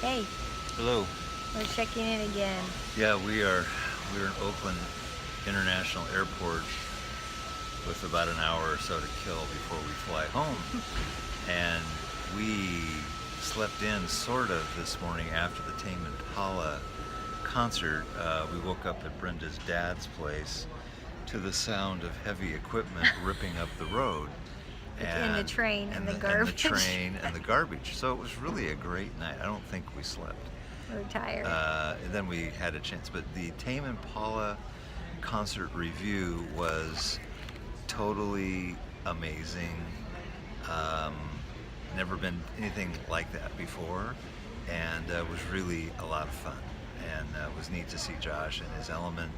Hey, Hello. we're checking in again. Yeah, we're in Oakland International Airport with about an hour or so to kill before we fly home. And we slept in sort of this morning after the Tame Impala concert. We woke up at Brenda's dad's place to the sound of heavy equipment ripping up the road. And the train and the And the garbage. train and the garbage. So it was really a great night. I don't think we slept. We're tired. And then we had a chance, but the Tame Impala concert review was totally amazing. Never been anything like that before, and it was really a lot of fun. And it was neat to see Josh in his element,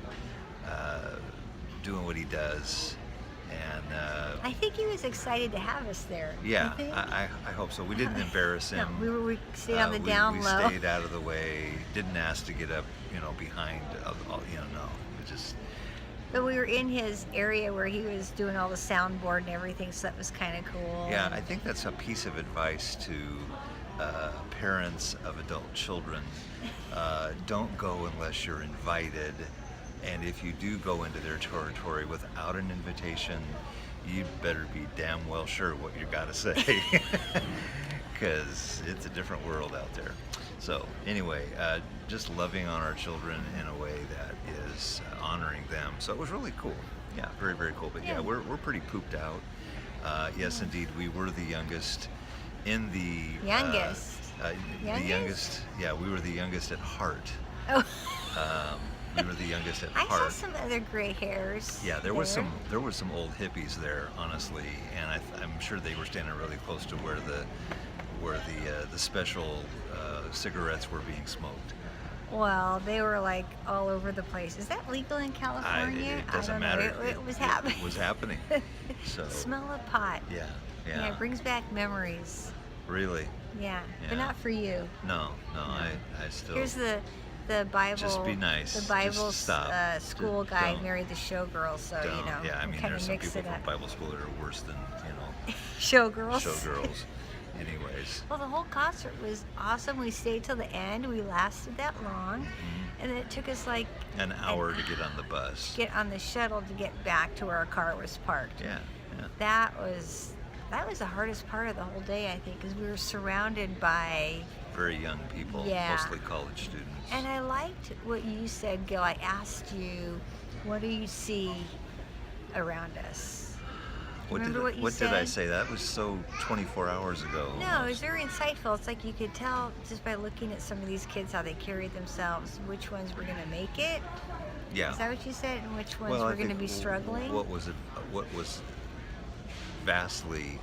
doing what he does. And I think he was excited to have us there. yeah, You think? I hope so. We didn't embarrass No, him. we stayed on the down we low. stayed out of the way. Didn't ask to get up, behind. No. We just But we were in his area where he was doing all the soundboard and everything, so that was kind of cool. yeah. I think that's a piece of advice to parents of adult children. Don't go unless you're invited. And if you do go into their territory without an invitation, you'd better be damn well sure what you got to say, because it's a different world out there. So anyway, just loving on our children in a way that is honoring them. So it was really cool. Yeah, very, very cool. But yeah, Yeah. we're pretty pooped out. Yes, indeed, we were the youngest in the Youngest? the Youngest? youngest. Yeah, we were the youngest at heart. Oh, We were the youngest at I saw heart. some other gray hairs. Yeah, there was some old hippies there, honestly, and I'm sure they were standing really close to where the special cigarettes were being smoked. Well, they were like all over the place. Is that legal in California? It doesn't I don't matter. know. It was happening. It was happening. So Smell of pot. yeah, Yeah, it brings back memories. Really. Yeah, Yeah. but not for you. No, I still. Here's the Bible. Just be nice. The Just Bible stop. school Just guy don't- married the showgirl, so don't. Yeah, I mean, kind there's of some mix people it from up. Bible school that are worse than Showgirls. showgirls. Anyways. Well, the whole concert was awesome. We stayed till the end. We lasted that long, and then it took us like An hour to get on the bus. get on the shuttle to get back to where our car was parked. Yeah. That was the hardest part of the whole day, I think, because we were surrounded by. Very young people, Yeah. mostly college students. And I liked what you said, Gil. I asked you, what do you see around us? Remember what you did I said? say? That was so 24 hours ago. No, it was very insightful. It's like you could tell just by looking at some of these kids how they carried themselves, which ones were going to make it. Yeah. Is that what you said? And which ones Well, I were going to think be struggling? What was vastly,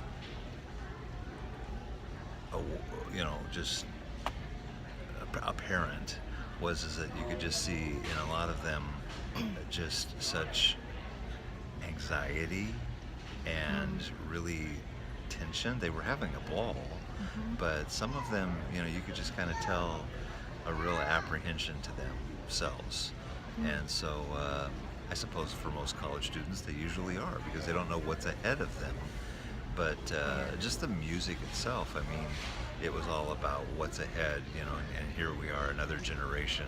just apparent is that you could just see in a lot of them just such anxiety and really tension. They were having a ball, but some of them, you could just kind of tell a real apprehension to themselves. And so I suppose for most college students they usually are, because they don't know what's ahead of them. But just the music itself, I mean, it was all about what's ahead, and here we are, another generation.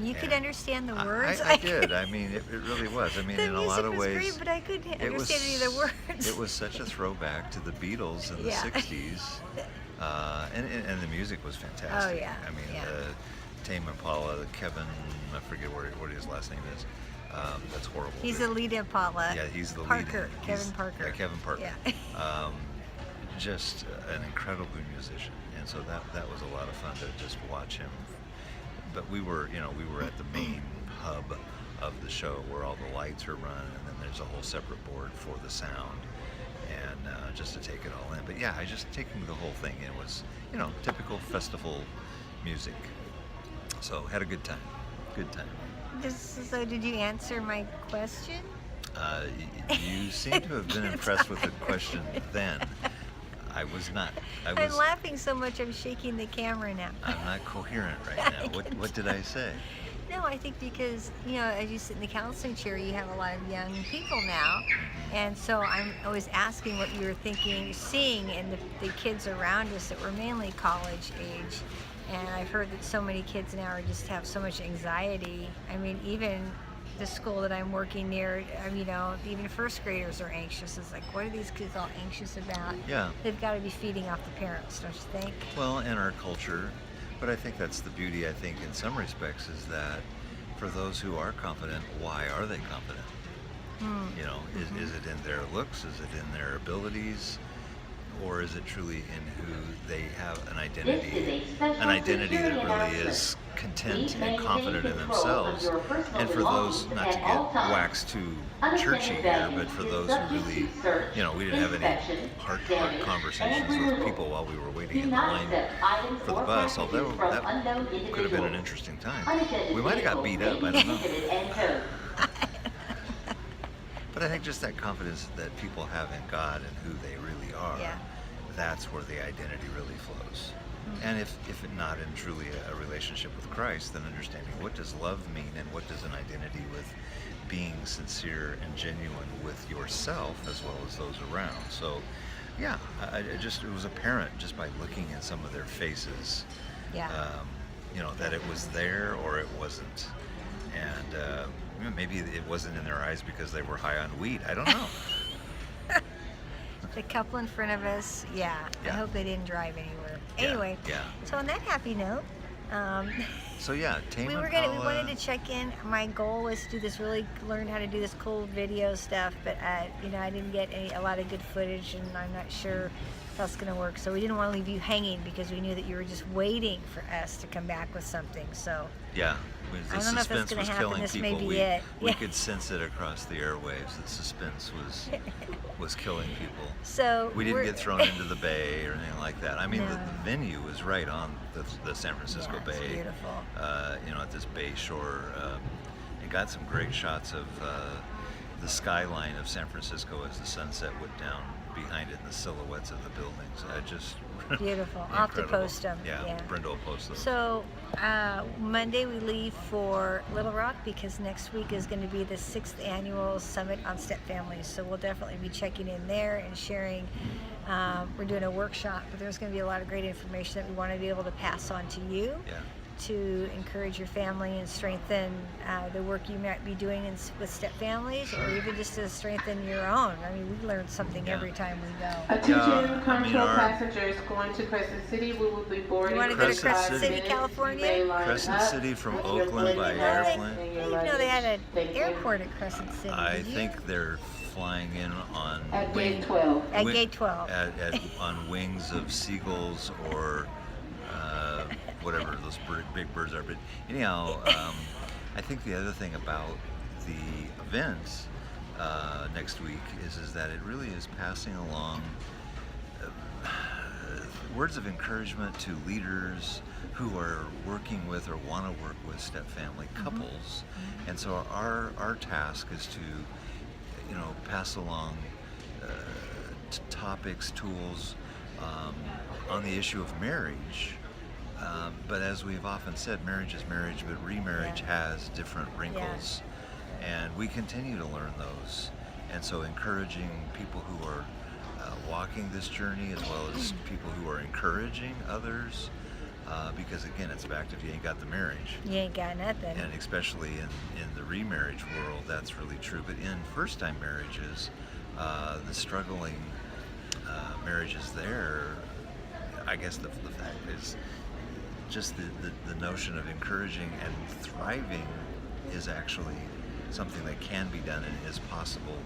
You could And understand the words. I did. I mean, it really was. I mean, The in a lot of music was ways, great, but I couldn't it understand any of the words. It was such a throwback to the Beatles in the Yeah. 60s. And the music was fantastic. Oh, yeah, I mean, yeah. Tame Impala, Kevin, I forget what his last name is. That's horrible. He's but- the lead Impala. Yeah, he's the lead. Parker. He's- Kevin Parker. Yeah, Kevin Parker. Yeah. Just an incredible musician, and so that was a lot of fun to just watch him. But we were at the main hub of the show where all the lights are run, and then there's a whole separate board for the sound, and just to take it all in. But yeah, I just taking the whole thing in was typical festival music. So had a good time. Good time. So did you answer my question? You seem to have been impressed with the question then. I was not. I'm laughing so much I'm shaking the camera now. I'm not coherent right now. What did I say? No, I think because, as you sit in the counseling chair, you have a lot of young people now. And so I was asking what you were thinking, seeing in the kids around us that were mainly college age. And I've heard that so many kids now just have so much anxiety. I mean, even the school that I'm working near, even first graders are anxious. It's like, what are these kids all anxious about? Yeah. They've got to be feeding off the parents, don't you think? Well, in our culture, but I think that's the beauty, I think, in some respects, is that for those who are confident, why are they confident? Is it in their looks? Is it in their abilities? Or is it truly in who they have an identity that really is content and confident in themselves? And for those, not to get waxed too churchy here, but for those who really, we didn't have any heart-to-heart conversations with people while we were waiting in the line for the bus, although that could have been an interesting time. We might have got beat up, I don't know. But I think just that confidence that people have in God and who they really are, that's where the identity really flows. And if it not in truly a relationship with Christ, then understanding what does love mean and what does an identity with being sincere and genuine with yourself as well as those around. So, yeah, it was apparent just by looking at some of their faces, that it was there or it wasn't. And maybe it wasn't in their eyes because they were high on weed. I don't know. The couple in front of us, I hope they didn't drive anywhere. Anyway, so on that happy note, Tame we wanted to check in. My goal was to do this, really learn how to do this cool video stuff, but I didn't get a lot of good footage, and I'm not sure if that's going to work. So we didn't want to leave you hanging because we knew that you were just waiting for us to come back with something. So the I don't know if that's suspense going was to happen. killing This people. may be it. We could sense it across the airwaves. The suspense was killing people. So we didn't get thrown into the bay or anything like that. I mean, the venue was right on the San Francisco Bay. It's beautiful. At this bay shore. It got some great shots of the skyline of San Francisco as the sunset went down behind it and the silhouettes of the buildings. Just beautiful. I'll have to post them. Yeah, Brenda will post them. So Monday we leave for Little Rock because next week is going to be the 6th annual Summit on Stepfamilies. So we'll definitely be checking in there and sharing. We're doing a workshop, but there's going to be a lot of great information that we want to be able to pass on to you. To encourage your family and strengthen the work you might be doing with Stepfamilies, or even just to strengthen your own. I mean, we learn something every time we go. Attention, control passengers going to Crescent City. We will be boarding. You want to go to Crescent City, California? Crescent City from Oakland by airplane. I didn't know they had an airport at Crescent City. I think they're flying in on Gate 12. At Gate 12. On wings of seagulls or whatever those big birds are. But anyhow, I think the other thing about the events next week is that it really is passing along words of encouragement to leaders who are working with or want to work with step-family couples. And so our task is to pass along topics, tools on the issue of marriage. But as we've often said, marriage is marriage, but remarriage has different wrinkles. And we continue to learn those. And so encouraging people who are walking this journey, as well as people who are encouraging others, because again, it's back to if you ain't got the marriage. You ain't got nothing. And especially in the remarriage world, that's really true. But in first-time marriages, the struggling marriages there, I guess the fact is just the notion of encouraging and thriving is actually something that can be done and is possible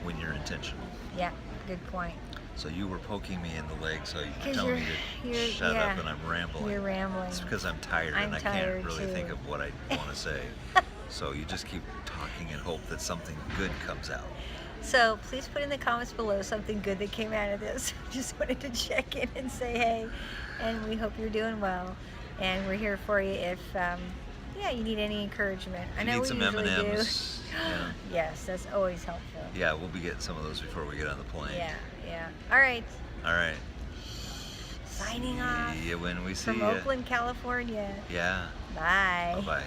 when you're intentional. Yeah, good point. So you were poking me in the leg, so you're telling me to shut up, and I'm rambling. You're rambling. It's because I'm tired and I can't really think of what I want to say. So you just keep talking and hope that something good comes out. So please put in the comments below something good that came out of this. Just wanted to check in and say hey, and we hope you're doing well. And we're here for you if you need any encouragement. I know we usually M&Ms, do. Yes, that's always helpful. Yeah, we'll be getting some of those before we get on the plane. Yeah. All right. Signing off. See you when we see you. From Oakland, California. Yeah. Bye. Bye-bye.